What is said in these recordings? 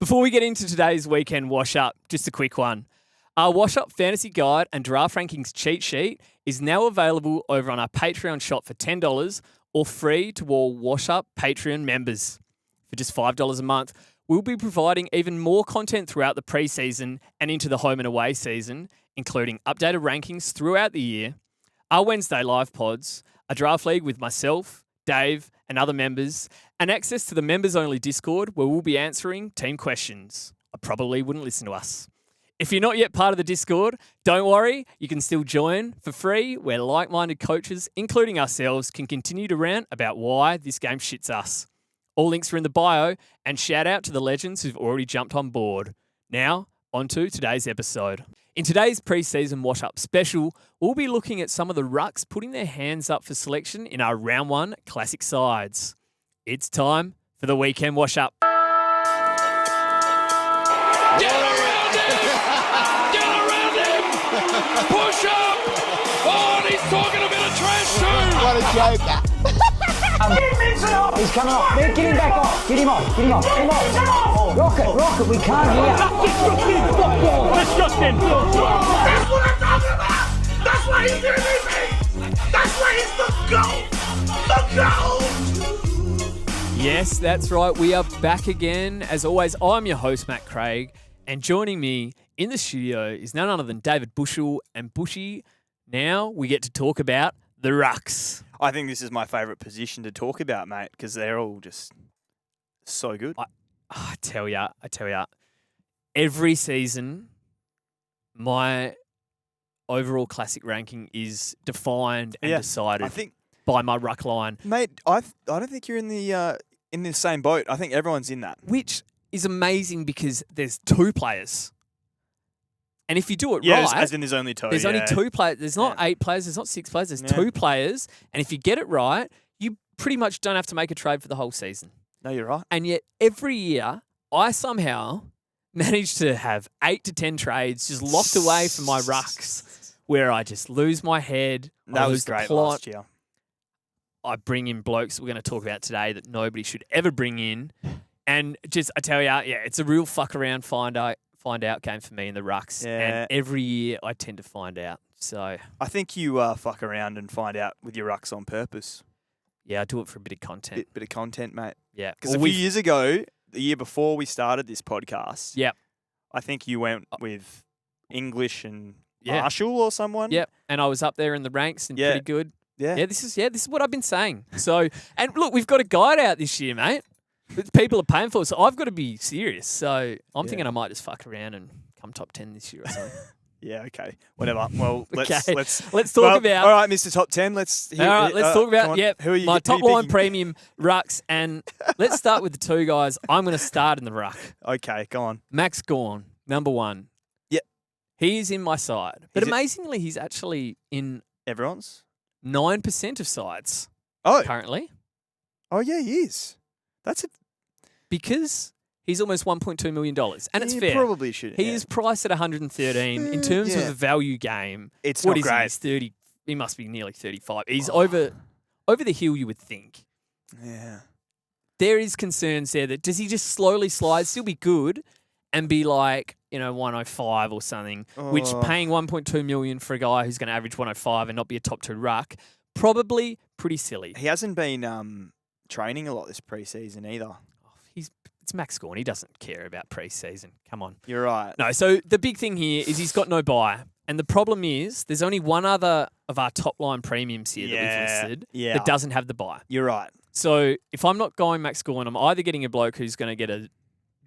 Before we get into today's weekend wash-up, just a quick one. Our wash-up fantasy guide and draft rankings cheat sheet is now available over on our Patreon shop for $10 or free to all wash-up Patreon members. For just $5 a month, we'll be providing even more content throughout the preseason and into the home and away season, including updated rankings throughout the year, our Wednesday live pods, a draft league with myself, Dave, and other members, and access to the members-only Discord where we'll be answering team questions. I probably wouldn't listen to us. If you're not yet part of the Discord, don't worry, you can still join for free where like-minded coaches, including ourselves, can continue to rant about why this game shits us. All links are in the bio, and shout out to the legends who've already jumped on board. Now, on to today's episode. In today's preseason wash-up special, we'll be looking at some of the Rucks putting their hands up for selection in our Round 1 Classic sides. It's time for the weekend wash-up. Get around him! Get around him! Push up! Oh, and he's talking a bit of trash too! What a joker. He's coming off. Get him back off. Get him off. Get him off. Get him off. Rocket, we can't hear. Disgusting! That's what I'm talking about! That's why he's giving me! That's why he's the GOAT! The GOAT! Yes, that's right. We are back again. As always, I'm your host, Matt Craig, and joining me in the studio is none other than David Bushell. And Bushy, now we get to talk about the Rucks. I think this is my favourite position to talk about, mate, because they're all just so good. I tell ya, every season, my overall classic ranking is defined and decided I think, by my ruck line, mate, I don't think you're in the same boat. I think everyone's in that. which is amazing because there's two players. And if you do it Yeah, right, as in there's only two. there's only two players. There's not 8 players. There's not 6 players. There's 2 players. And if you get it right, you pretty much don't have to make a trade for the whole season. No, you're right. And yet every year, I somehow manage to have 8 to 10 trades just locked away from my rucks where I just lose my head. That I was lose the great plot. last year. I bring in blokes we're going to talk about today that nobody should ever bring in. And just, I tell you, yeah, it's a real fuck around, find out game for me in the rucks. Yeah. And every year I tend to find out. So, I think you fuck around and find out with your rucks on purpose. yeah, I do it for a bit of content. Bit of content, mate. Yeah. Because a few years ago, the year before we started this podcast, Yep. I think you went with English and Yeah. Marshall or someone. Yep. And I was up there in the ranks and Yeah. pretty good. Yeah. Yeah, this is what I've been saying. So, and look, we've got a guide out this year, mate. That people are paying for, so I've got to be serious. So I'm thinking I might just fuck around and come top 10 this year or something. Yeah, okay. Whatever. Well, let's Okay. Let's talk well, about. All right, Mr. Top 10. Let's All right, let's talk about Who are you? my who top you line picking? premium rucks, and let's start with the 2 guys. I'm going to start in the ruck. Okay, go on. Max Gawn, number 1. Yep. He is in my side, but Is it- amazingly, he's actually in Everyone's? 9% of sides Oh, currently yeah, he is. That's it. because he's almost $1.2 million, and it's You fair. probably should. He is priced at 113 in terms of Yeah. a value game. It's What not is he? great. He's 30. He must be nearly 35. He's over the hill, you would think. Yeah. There is concerns there that does he just slowly slide, still be good, and be like 105 or something? Which Oh. paying 1.2 million for a guy who's going to average 105 and not be a top 2 ruck, probably pretty silly. He hasn't been training a lot this preseason either. It's Max Gawn. He doesn't care about preseason. Come on. You're right. No, so the big thing here is he's got no buy. And the problem is there's only one other of our top line premiums here that we've listed that doesn't have the buy. You're right. So if I'm not going Max Gawn, I'm either getting a bloke who's going to get a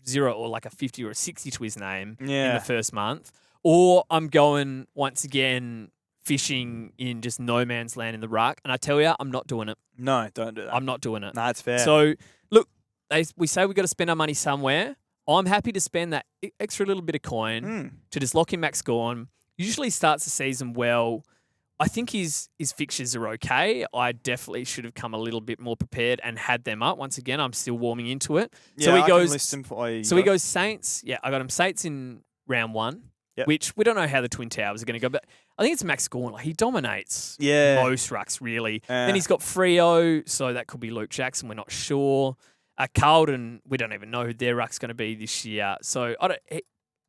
0 or like a 50 or a 60 to his name in Yeah. the first month, or I'm going once again fishing in just no man's land in the ruck. And I tell you, I'm not doing it. No, don't do that. I'm not doing it. No, it's fair. So look, we say we've got to spend our money somewhere. I'm happy to spend that extra little bit of coin to just lock in Max Gawn. Usually starts the season well. I think his fixtures are okay. I definitely should have come a little bit more prepared and had them up. Once again, I'm still warming into it. yeah, so he I goes. can list him for you. So he goes Saints. Yeah, I got him Saints in round 1, which we don't know how the Twin Towers are going to go, but I think it's Max Gawn. Like, he dominates most rucks, really. Then he's got Freo, so that could be Luke Jackson. We're not sure. Carlton, we don't even know who their ruck's going to be this year. So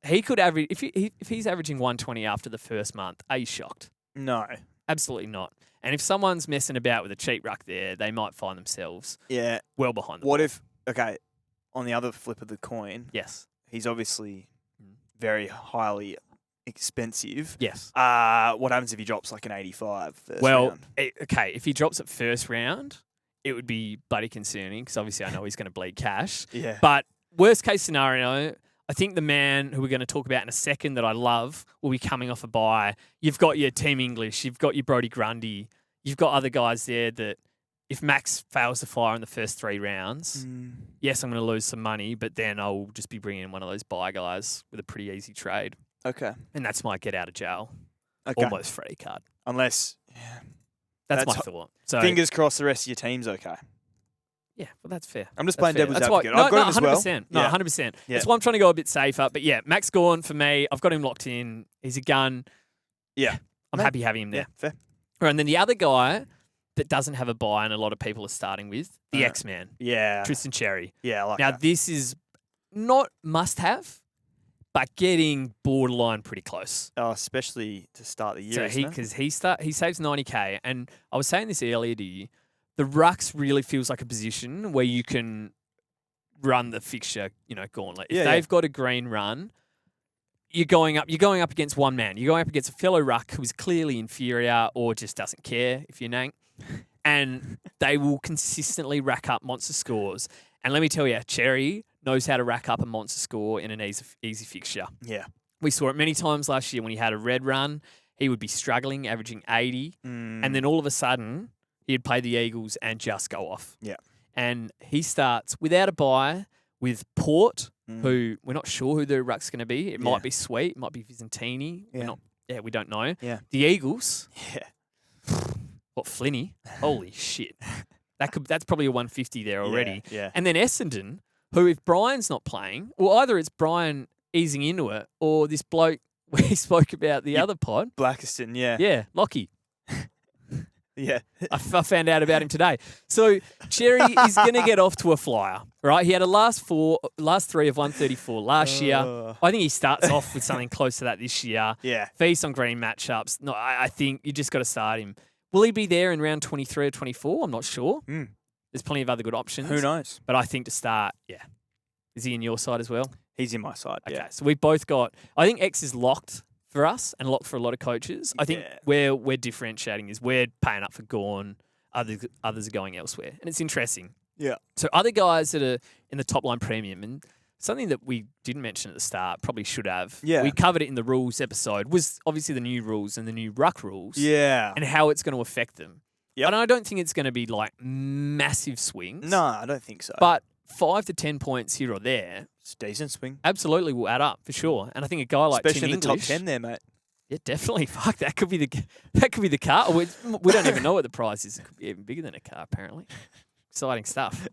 he could average if he's averaging 120 after the first month. Are you shocked? No. Absolutely not. And if someone's messing about with a cheap ruck there, they might find themselves well behind the What ball. if, okay, on the other flip of the coin, Yes. he's obviously very highly expensive. Yes. What happens if he drops like an 85 first round? Okay, if he drops it first round, it would be bloody concerning because obviously I know he's going to bleed cash. Yeah. But worst case scenario, I think the man who we're going to talk about in a second that I love will be coming off a bye. You've got your Team English, you've got your Brodie Grundy, you've got other guys there that if Max fails to fire in the first 3 rounds, yes, I'm going to lose some money, but then I'll just be bringing in one of those bye guys with a pretty easy trade. Okay. And that's my get out of jail, almost free card. Unless, That's my thought. So fingers crossed the rest of your team's okay. yeah, well, that's fair. I'm just That's playing fair. devil's That's why- advocate. I've got him as well. 100%. No, Yeah. 100%. Yeah. That's why I'm trying to go a bit safer. But yeah, Max Gawn for me, I've got him locked in. He's a gun. Yeah. I'm happy having him there. Yeah, fair. All right, and then the other guy that doesn't have a buy and a lot of people are starting with, the X-Man, Yeah. Tristan Cherry. Yeah, I like Now, that. this is not must-have, but getting borderline pretty close. Oh, especially to start the year, So isn't it? because he saves 90K, and I was saying this earlier to you, the Rucks really feels like a position where you can run the fixture, gauntlet. If they've got a green run, you're going up against one man. You're going up against a fellow ruck who is clearly inferior or just doesn't care if you're Nank. And they will consistently rack up monster scores. And let me tell you, Cherry knows how to rack up a monster score in an easy fixture. Yeah. We saw it many times last year when he had a red run. He would be struggling, averaging 80. And then all of a sudden, he'd play the Eagles and just go off. Yeah. And he starts without a bye with Port, who we're not sure who the ruck's going to be. It might be Sweet, it might be Vizentini. We don't know. Yeah. The Eagles, Yeah. what, Flinney? Holy shit. That's probably a 150 there already. Yeah. And then Essendon, who if Brian's not playing, well, either it's Brian easing into it or this bloke we spoke about the other pod. Blackiston, yeah. Yeah, Lockie. Yeah. I found out about him today. So Cherry is going to get off to a flyer, right? He had a last 3 of 134 last year. I think he starts off with something close to that this year. Yeah. Feast on green matchups. No, I think you just got to start him. Will he be there in round 23 or 24? I'm not sure. There's plenty of other good options. Who knows? But I think to start, Is he in your side as well? He's in my side, Okay, yeah. so we've both got. I think X is locked for us and locked for a lot of coaches. I think where we're differentiating is we're paying up for Gawn. Others are going elsewhere, and it's interesting. Yeah. So other guys that are in the top line premium, and something that we didn't mention at the start, probably should have. Yeah. We covered it in the rules episode. Was obviously the new rules and the new ruck rules. Yeah. And how it's going to affect them. Yep. And I don't think it's going to be like massive swings. No, I don't think so. But 5 to 10 points here or there It's a decent swing. absolutely will add up for sure. And I think a guy like Especially Tim in the top English, 10 there, mate. yeah, definitely. Fuck, that could be the car. We don't even know what the prize is. It could be even bigger than a car, apparently. Exciting stuff.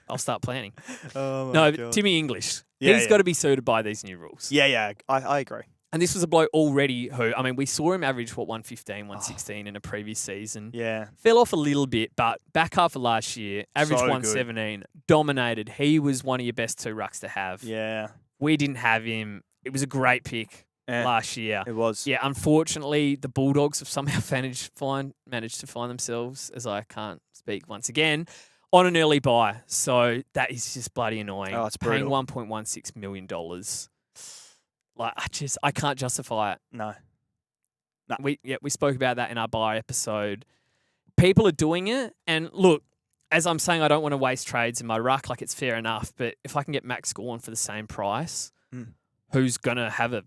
I'll start planning. Oh, No, but Timmy English, Yeah, he's got to be suited by these new rules. Yeah, I agree. And this was a bloke already who, I mean, we saw him average, 115, 116 in a previous season. Yeah. Fell off a little bit, but back half of last year, average So good. 117, dominated. He was one of your best 2 rucks to have. Yeah. We didn't have him. It was a great pick last year. It was. Yeah, unfortunately, the Bulldogs have somehow managed to find themselves, as I can't speak once again, on an early buy. So that is just bloody annoying. Oh, it's paying brutal. $1.16 million. Like, I can't justify it. No. We spoke about that in our buy episode. People are doing it, and look, as I'm saying, I don't want to waste trades in my ruck. Like, it's fair enough, but if I can get Max Gawn for the same price, who's gonna have a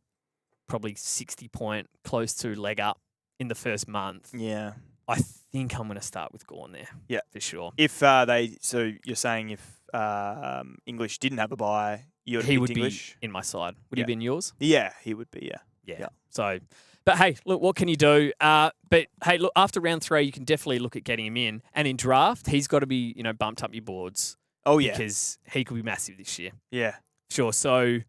probably 60-point close to leg up in the first month, Yeah. I think I'm gonna start with Gawn there. Yeah. for sure. If so you're saying if English didn't have a bye, you would He picked would English? be in my side. Would Yeah. he be in yours? Yeah, he would be, yeah. Yeah. So, but hey, look, what can you do? But hey, look, after round 3, you can definitely look at getting him in. And in draft, he's got to be, bumped up your boards. Oh, yeah. Because he could be massive this year. Yeah. Sure. So,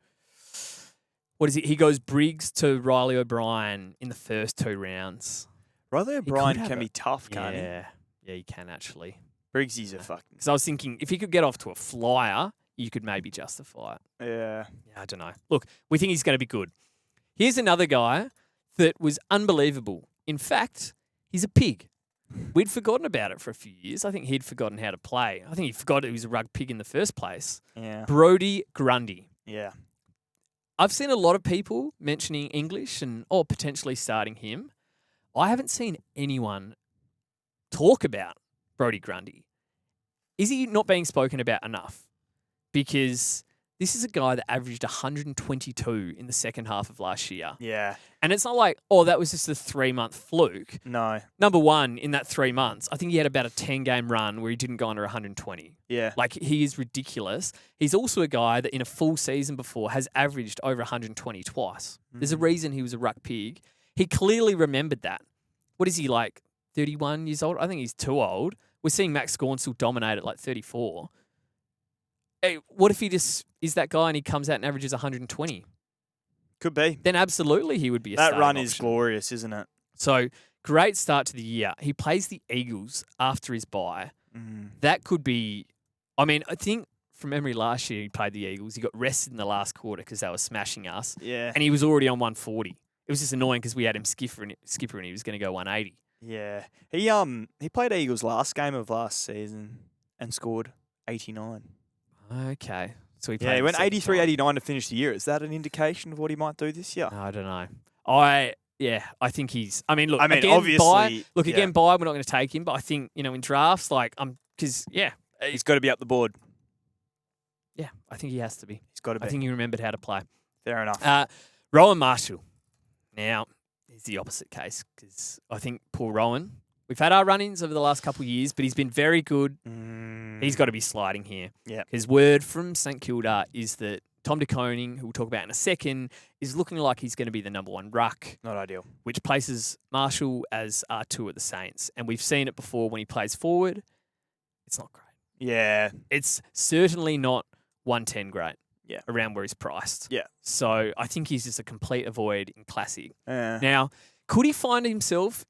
what is it? He goes Briggs to Riley O'Brien in the first 2 rounds. Riley O'Brien have can it. be tough, can't he? Yeah, he can actually. Briggsy's a fucking. Because I was thinking if he could get off to a flyer, you could maybe justify it. Yeah. Yeah, I don't know. Look, we think he's going to be good. Here's another guy that was unbelievable. In fact, he's a pig. We'd forgotten about it for a few years. I think he'd forgotten how to play. I think he forgot he was a rug pig in the first place. Yeah. Brodie Grundy. Yeah. I've seen a lot of people mentioning English and potentially starting him. I haven't seen anyone talk about Brodie Grundy. Is he not being spoken about enough? Because this is a guy that averaged 122 in the second half of last year. Yeah. And it's not like, that was just a 3-month fluke. No. Number one, in that 3 months, I think he had about a 10-game run where he didn't go under 120. Yeah. Like, he is ridiculous. He's also a guy that in a full season before has averaged over 120 twice. There's a reason he was a ruck pig. He clearly remembered that. What is he, like, 31 years old? I think he's too old. We're seeing Max Gawn still dominate at like 34. Hey, what if he just is that guy and he comes out and averages 120? Could be. Then absolutely he would be a That starting run is option. glorious, isn't it? So, great start to the year. He plays the Eagles after his bye. That could be... I mean, I think from memory last year he played the Eagles. He got rested in the last quarter because they were smashing us. Yeah. And he was already on 140. It was just annoying because we had him skipper and he was going to go 180. Yeah. He played Eagles last game of last season and scored 89. Okay. So he Yeah, he played went the second 83, time. 89 to finish the year. Is that an indication of what he might do this year? I don't know. I think he's. I mean, look. I mean, again, obviously, again, we're not going to take him, but I think in drafts, because He's got to be up the board. yeah, I think he has to be. He's got to be. I think he remembered how to play. Fair enough. Rowan Marshall. Now is the opposite case because I think poor Rowan. We've had our run-ins over the last couple of years, but he's been very good. He's got to be sliding here. Yeah. His word from St Kilda is that Tom de Koning, who we'll talk about in a second, is looking like he's going to be the number one ruck, Not ideal. which places Marshall as R2 at the Saints. And we've seen it before when he plays forward. It's not great. Yeah. It's certainly not 110 great. Yeah. Around where he's priced. Yeah. So I think he's just a complete avoid in Classic. Yeah. Now, could he find himself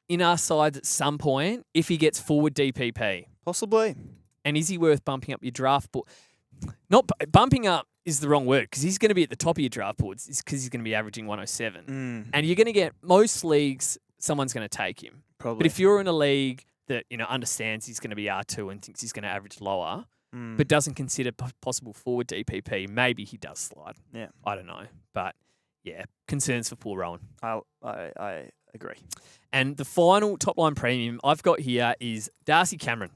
in our sides at some point if he gets forward DPP? Possibly. And is he worth bumping up your draft board? Not bumping up is the wrong word because he's going to be at the top of your draft boards. It's because he's going to be averaging 107. And you're going to get most leagues, someone's going to take him. Probably. But if you're in a league that understands he's going to be R2 and thinks he's going to average lower, but doesn't consider possible forward DPP, maybe he does slide. Yeah. I don't know. But yeah, concerns for poor Rowan. I agree. And the final top line premium I've got here is Darcy Cameron.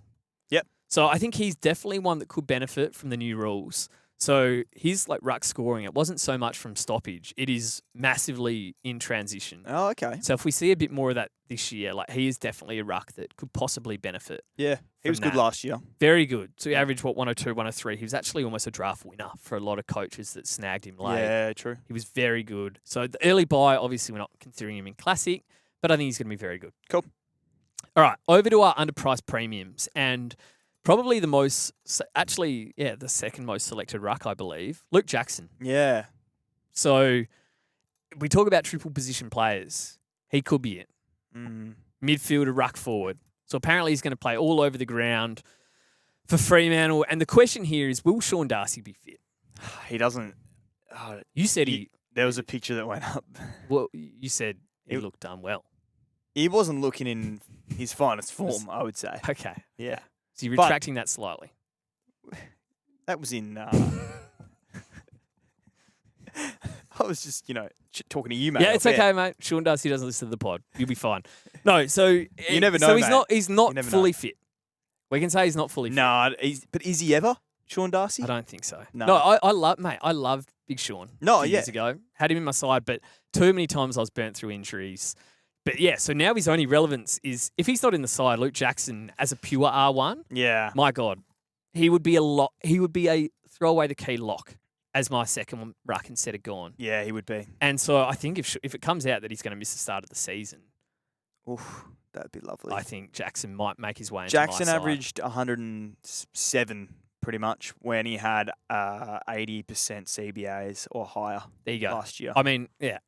Yep. So I think he's definitely one that could benefit from the new rules. So his ruck scoring, it wasn't so much from stoppage. It is massively in transition. Oh, okay. So if we see a bit more of that this year, he is definitely a ruck that could possibly benefit. Yeah. He was good that. last year. Very good. So he averaged, 102, 103. He was actually almost a draft winner for a lot of coaches that snagged him late. Yeah, true. He was very good. So the early buy, obviously we're not considering him in Classic, but I think he's going to be very good. Cool. All right, over to our underpriced premiums. And probably the second most selected ruck, I believe, Luke Jackson. Yeah. So we talk about triple position players. He could be it. Midfielder, ruck, forward. So apparently he's going to play all over the ground for Fremantle. And the question here is, will Sean Darcy be fit? He doesn't. You said There was a picture that went up. Well, you said he looked unwell. He wasn't looking in his finest form, I would say. Okay. Yeah. So you're retracting that slightly. That was in. I was just, talking to you, mate. Yeah, it's okay, mate. Sean Darcy doesn't listen to the pod. You'll be fine. No, so You never know, So he's mate. not. He's not You never fully know. fit. We can say he's not fully fit. No, but is he ever, Sean Darcy? I don't think so. No. I loved Big Sean. No, a few years ago. Had him in my side, but too many times I was burnt through injuries. But yeah, so now his only relevance is if he's not in the side, Luke Jackson as a pure R1. Yeah. My God, he would be a throw away the key lock as my second ruck instead of Gawn. Yeah, he would be. And so I think if it comes out that he's going to miss the start of the season, Oof, that'd be lovely. I think Jackson might make his way into Jackson my side. averaged 107 pretty much when he had 80% CBAs or higher There you go. last year. I mean, yeah,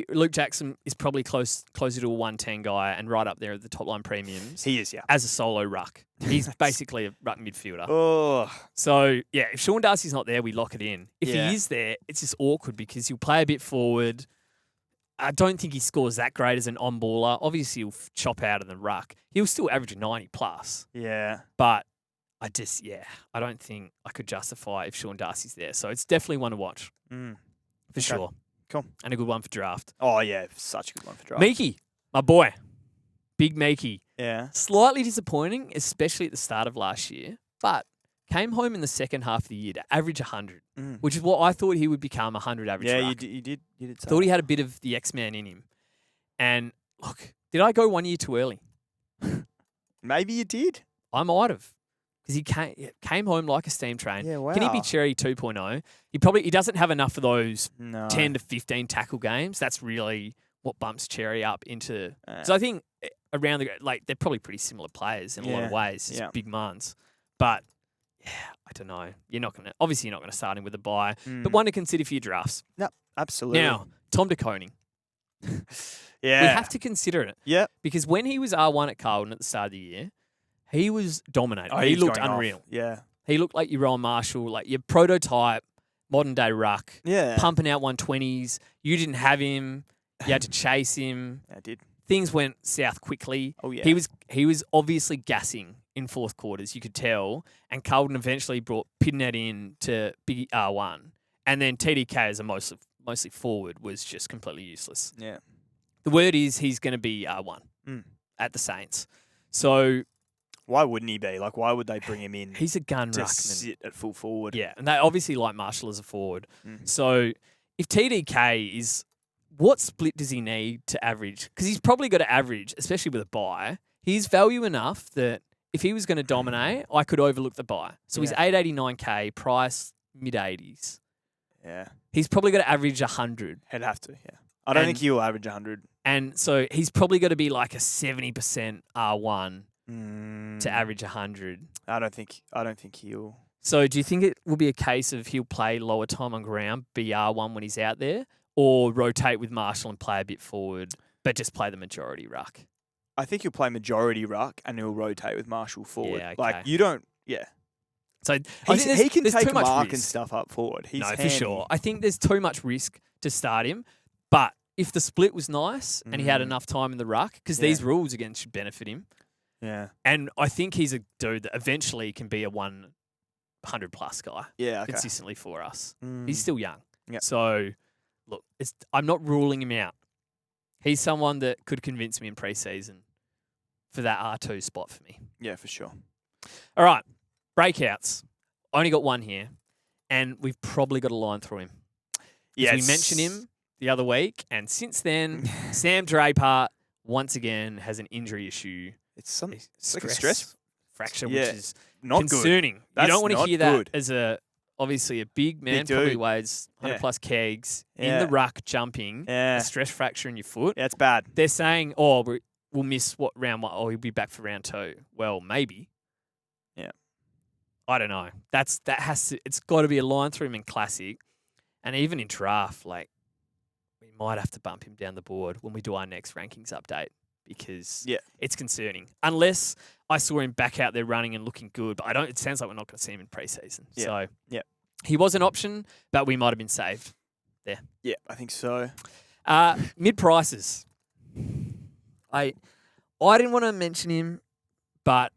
Luke Jackson is probably closer to a 110 guy and right up there at the top line premiums. He is, yeah. As a solo ruck. He's basically a ruck midfielder. Oh, So, yeah, if Sean Darcy's not there, we lock it in. If Yeah. he is there, it's just awkward because he'll play a bit forward. I don't think he scores that great as an on-baller. Obviously, he'll chop out of the ruck. He'll still average a 90 plus. yeah. But I don't think I could justify if Sean Darcy's there. So it's definitely one to watch Mm. for sure. Cool. And a good one for draft. Oh, yeah. Such a good one for draft. Meeky, my boy. Big Meeky. Yeah. Slightly disappointing, especially at the start of last year, but came home in the second half of the year to average 100, Mm. which is what I thought he would become, 100 average Yeah, ruck. you did say Thought he that. had a bit of the X-Man in him. And look, did I go 1 year too early? Maybe you did. I might have. Because he came home like a steam train. Yeah, wow. Can he be Cherry 2.0? He doesn't have enough of those No. 10 to 15 tackle games. That's really what bumps Cherry up into. Uh, So I think around they're probably pretty similar players in a lot of Yeah, ways. Just yeah. big muns. But yeah, I don't know. You're not going to start him with a bye, but Mm. one to consider for your drafts. Absolutely. Now, Tom DeConing. yeah. We have to consider it Yep. because when he was R1 at Carlton at the start of the year, he was dominating. Oh, he was looked going off. unreal. Yeah. He looked like your Rowan Marshall, like your prototype modern day ruck, Yeah. pumping out 120s. You didn't have him. You had to chase him. I did. Things went south quickly. Oh, yeah. He was obviously gassing in fourth quarters, you could tell. And Carlton eventually brought Pidnet in to big R1. And then TDK as a mostly forward was just completely useless. Yeah. The word is he's going to be R1 Mm. at the Saints. So Why wouldn't he be? Like, why would they bring him in he's a gun to ruckman. sit at full forward? Yeah, and they obviously like Marshall as a forward. Mm. So if TDK is, what split does he need to average? Because he's probably got to average, especially with a bye. He's value enough that if he was going to dominate, I could overlook the bye. So he's Yeah. 889K, price mid-80s. Yeah. He's probably got to average 100. He'd have to, yeah. I don't think And- he'll average 100. And so he's probably got to be like a 70% R1 Mm. to average 100. I don't think he'll. So do you think it will be a case of he'll play lower time on ground, be R1 when he's out there, or rotate with Marshall and play a bit forward, but just play the majority ruck? I think he'll play majority ruck and he'll rotate with Marshall forward. Yeah, Like, okay. you don't. Yeah. So I think He can there's take too much mark and risk. stuff up forward. He's No, for handy. sure. I think there's too much risk to start him. But if the split was nice and he had Mm. enough time in the ruck, because Yeah. these rules again should benefit him. Yeah. And I think he's a dude that eventually can be a 100 plus guy Yeah. Okay. consistently for us. Mm. He's still young. Yep. So look, I'm not ruling him out. He's someone that could convince me in preseason for that R2 spot for me. Yeah, for sure. All right, breakouts. Only got one here, and we've probably got a line through him. Yeah. We mentioned him the other week, and since then, Sam Draper once again has an injury issue. It's like a stress fracture, Yeah, which is not good. concerning. You That's don't want to not hear that good. as obviously a big man, Big probably dude. weighs 100 Yeah. plus kegs in Yeah. the ruck jumping, Yeah. a stress fracture in your foot. Yeah, it's bad. They're saying, oh, we'll miss round one? Oh, he'll be back for round 2. Well, maybe. Yeah. I don't know. It's got to be a line through him in classic, and even in draft, like we might have to bump him down the board when we do our next rankings update because Yeah. it's concerning. Unless I saw him back out there running and looking good, but it sounds like we're not going to see him in preseason. Yeah. So Yeah. he was an option, but we might have been saved. Yeah, I think so. Mid prices. I didn't want to mention him, but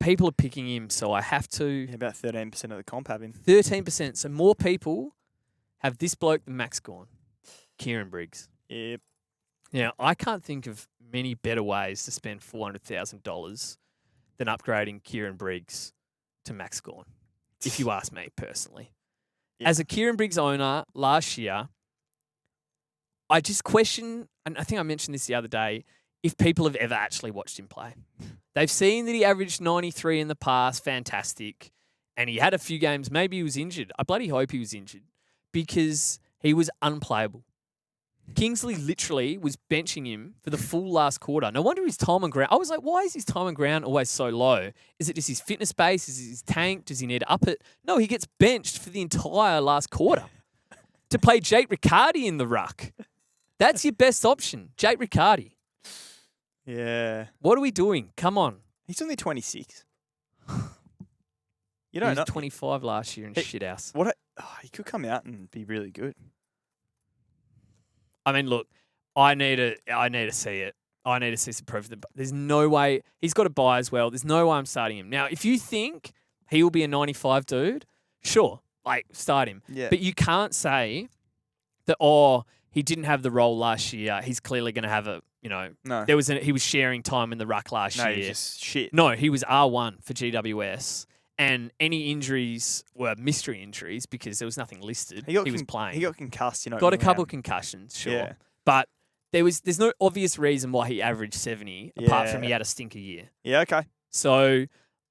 people are picking him, so I have to. Yeah, about 13% of the comp have him. 13%. So more people have this bloke than Max Gawn, Kieran Briggs. Yep. Now, I can't think of many better ways to spend $400,000 than upgrading Kieran Briggs to Max Gawn, if you ask me personally. Yeah. As a Kieran Briggs owner last year, I just question, and I think I mentioned this the other day, if people have ever actually watched him play. They've seen that he averaged 93 in the past, fantastic, and he had a few games, maybe he was injured. I bloody hope he was injured because he was unplayable. Kingsley literally was benching him for the full last quarter. No wonder his time on ground. I was like, why is his time on ground always so low? Is it just his fitness base? Is it his tank? Does he need to up it? No, he gets benched for the entire last quarter to play Jake Riccardi in the ruck. That's your best option, Jake Riccardi. Yeah. What are we doing? Come on. He's only 26. You He don't was know. 25 last year in shithouse. He could come out and be really good. I mean, look, I need to see it. I need to see some proof. There's no way he's got a buy as well. There's no way I'm starting him now. If you think he will be a 95 dude, sure, like start him. Yeah. But you can't say that he didn't have the role last year. He's clearly going to have a No. he was sharing time in the ruck last No, year. he's just shit. No, he was R1 for GWS. And any injuries were mystery injuries because there was nothing listed. He was playing. He got concussed, Got a couple of concussions, sure. Yeah. But there's no obvious reason why he averaged 70 apart from he had a stinker year. Yeah, okay. So,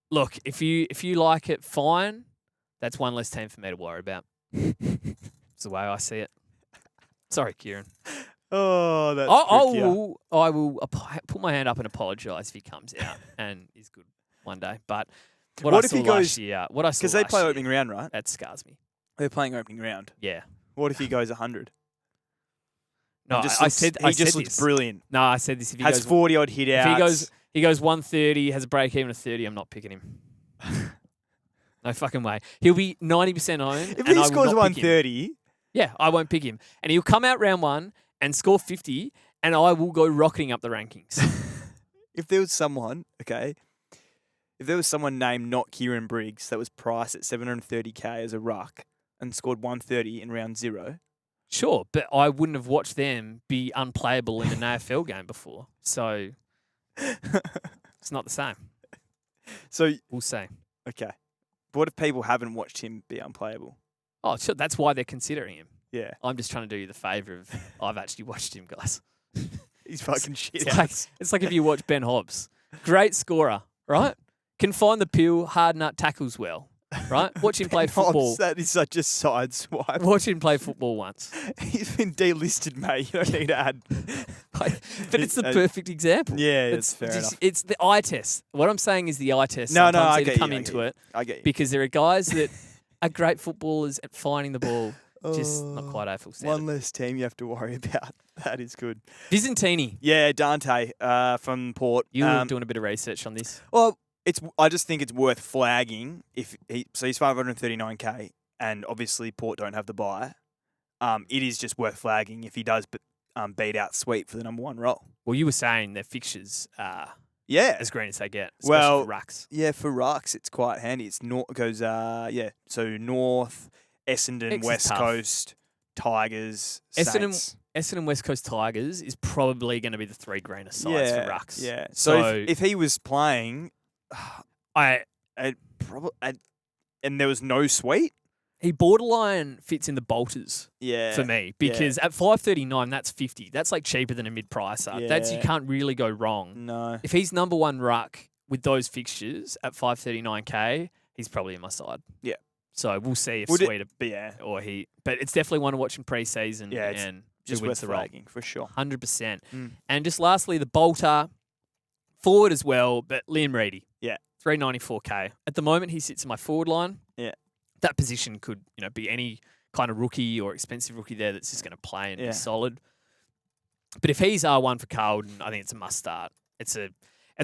look, if you like it, fine. That's one less team for me to worry about. It's the way I see it. Sorry, Kieran. Oh, that's I will put my hand up and apologise if he comes out and is good one day. But what if he goes last year, because they play opening round, right? That scars me. They're playing opening round. Yeah. What if he goes 100? No, I said he just looks brilliant. No, I said this. If he has goes 40 odd hit outs. If he goes 130, has a break even of 30, I'm not picking him. No fucking way. He'll be 90% owned. If he scores 130, yeah, I won't pick him. And he'll come out round one and score 50, and I will go rocketing up the rankings. if there was someone named not Kieran Briggs that was priced at 730k as a ruck and scored 130 in round 0. Sure, but I wouldn't have watched them be unplayable in an AFL game before. So it's not the same. So we'll see. Okay. But what if people haven't watched him be unplayable? Oh, sure, that's why they're considering him. Yeah. I'm just trying to do you the favour of I've actually watched him, guys. He's fucking shit. It's like if you watch Ben Hobbs. Great scorer, right? Can find the pill, hard nut, tackles well, right? Watch him play football. That is such a side swipe. Watch him play football once. He's been delisted, mate. You don't need to add. But it's the perfect example. Yeah, it's fair enough. It's the eye test. What I'm saying is the eye test. No, Sometimes I need to get come you, into it. I get you. Because there are guys that are great footballers at finding the ball, just not quite AFL standard. One less team you have to worry about. That is good. Vizentini. Yeah, Dante from Port. You were doing a bit of research on this. Well, I just think it's worth flagging he's 539k, and obviously Port don't have the buy. It is just worth flagging if he does beat out Sweet for the number 1 role. Well, you were saying their fixtures are as green as they get, especially well, for Rucks. Yeah, for Rucks, it's quite handy. It's so North, Essendon, West Coast, Tigers, Saints. Essendon West Coast Tigers is probably going to be the 3 greenest sides for Rucks. Yeah. So if he was playing, and there was no Sweet, he borderline fits in the bolters for me because at 539, that's 50. That's like cheaper than a mid-pricer. Yeah. You can't really go wrong. No. If he's number 1 ruck with those fixtures at 539k, he's probably in my side. Yeah. So we'll see if Sweet or he. But it's definitely one to watch in pre-season. Yeah, it's and just wins worth the flagging for sure. 100%. And just lastly, the bolter forward as well, but Liam Reedy. Yeah. 394k. At the moment, he sits in my forward line. Yeah. That position could, be any kind of rookie or expensive rookie there that's just going to play and be solid. But if he's R1 for Carlton, I think it's a must start. It's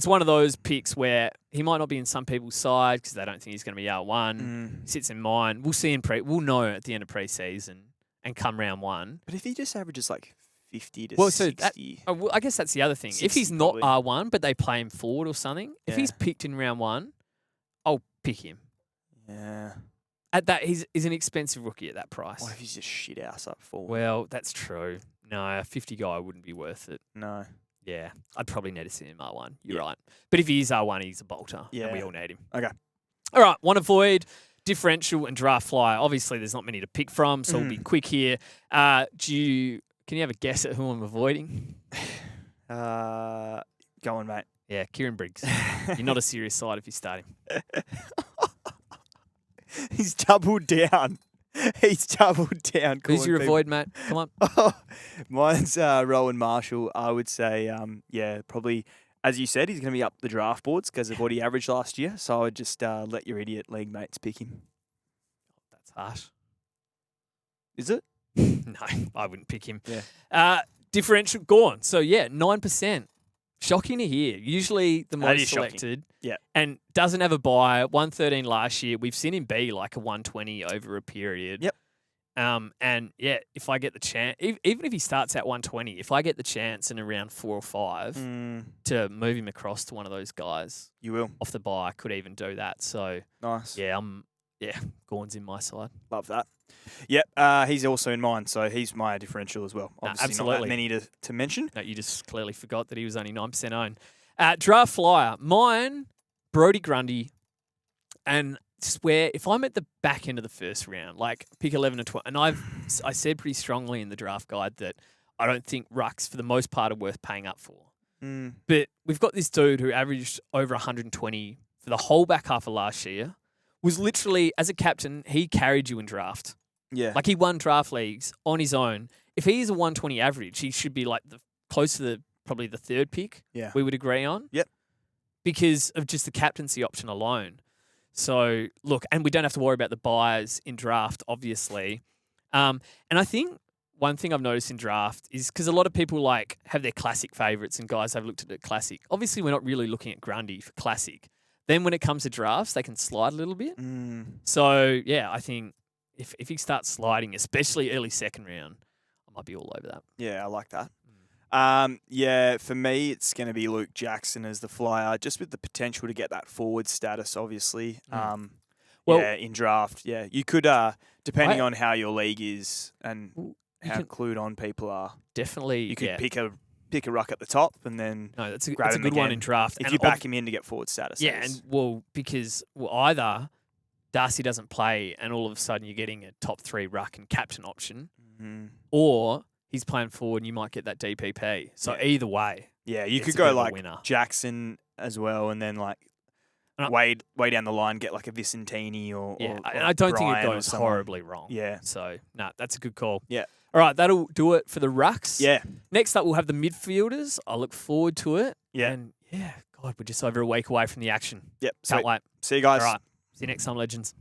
one of those picks where he might not be in some people's side because they don't think he's going to be R1. He sits in mine. We'll see we'll know at the end of pre-season and come round 1. But if he just averages like 50 to 60. I guess that's the other thing. If he's not R1, but they play him forward or something, if he's picked in round 1, I'll pick him. Yeah. At that, he's an expensive rookie at that price. What if he's just shit ass up forward? Well, that's true. No, a 50 guy wouldn't be worth it. No. Yeah, I'd probably need to see him R1. You're right. But if he is R1, he's a bolter. Yeah. And we all need him. Okay. All right. Want to avoid differential and draft flyer. Obviously, there's not many to pick from, so we'll be quick here. Can you have a guess at who I'm avoiding? Go on, mate. Yeah, Kieran Briggs. You're not a serious side if you start him. He's doubled down. He's doubled down. Who's calling your people- avoid, Matt? Come on. Mine's Rowan Marshall. I would say, probably, as you said, he's going to be up the draft boards because of what he averaged last year. So I would just let your idiot league mates pick him. That's harsh. Is it? No, I wouldn't pick him. Yeah. Differential gone. So, 9%. Shocking to hear. Usually the That is most shocking. selected. Yeah. And doesn't have a buy. 113 last year. We've seen him be like a 120 over a period. Yep. If I get the chance, even if he starts at 120, if I get the chance in around 4 or 5 to move him across to one of those guys You will. off the buy, I could even do that. So, Nice. Gorn's in my side. Love that. Yep. He's also in mine. So he's my differential as well. No, Obviously not absolutely. that many to mention. No, you just clearly forgot that he was only 9% owned. Draft flyer. Mine, Brodie Grundy. And swear, if I'm at the back end of the first round, like pick 11 or 12, and I said pretty strongly in the draft guide that I don't think rucks, for the most part, are worth paying up for. But we've got this dude who averaged over 120 for the whole back half of last year. Was literally, as a captain, he carried you in draft. Yeah. Like he won draft leagues on his own. If he is a 120 average, he should be like close to probably the third pick. Yeah. We would agree on. Yep. Because of just the captaincy option alone. So look, and we don't have to worry about the buyers in draft, obviously. And I think one thing I've noticed in draft is because a lot of people like have their classic favourites, and guys have looked at the classic. Obviously, we're not really looking at Grundy for classic. Then when it comes to drafts, they can slide a little bit. So yeah, I think if he starts sliding, especially early second round, I might be all over that. Yeah, I like that. For me, it's going to be Luke Jackson as the flyer, just with the potential to get that forward status, obviously. In draft, you could, depending on how your league is and how clued on people are. Definitely, you could pick a ruck at the top and then no, that's a grab good him one again in draft. If And you back him in to get forward status. Yeah, because either Darcy doesn't play and all of a sudden you're getting a top 3 ruck and captain option, or he's playing forward and you might get that DPP. So either way. Yeah, you it's could a go bit of a like winner. Jackson as well and then like way down the line get like a Vicentini or and I don't think it Brian or goes someone. horribly wrong. Yeah. So, that's a good call. Yeah. All right, that'll do it for the rucks. Yeah. Next up, we'll have the midfielders. I look forward to it. Yeah. And God, we're just over a week away from the action. Yep. Can't wait. See you guys. All right. See you next time, legends.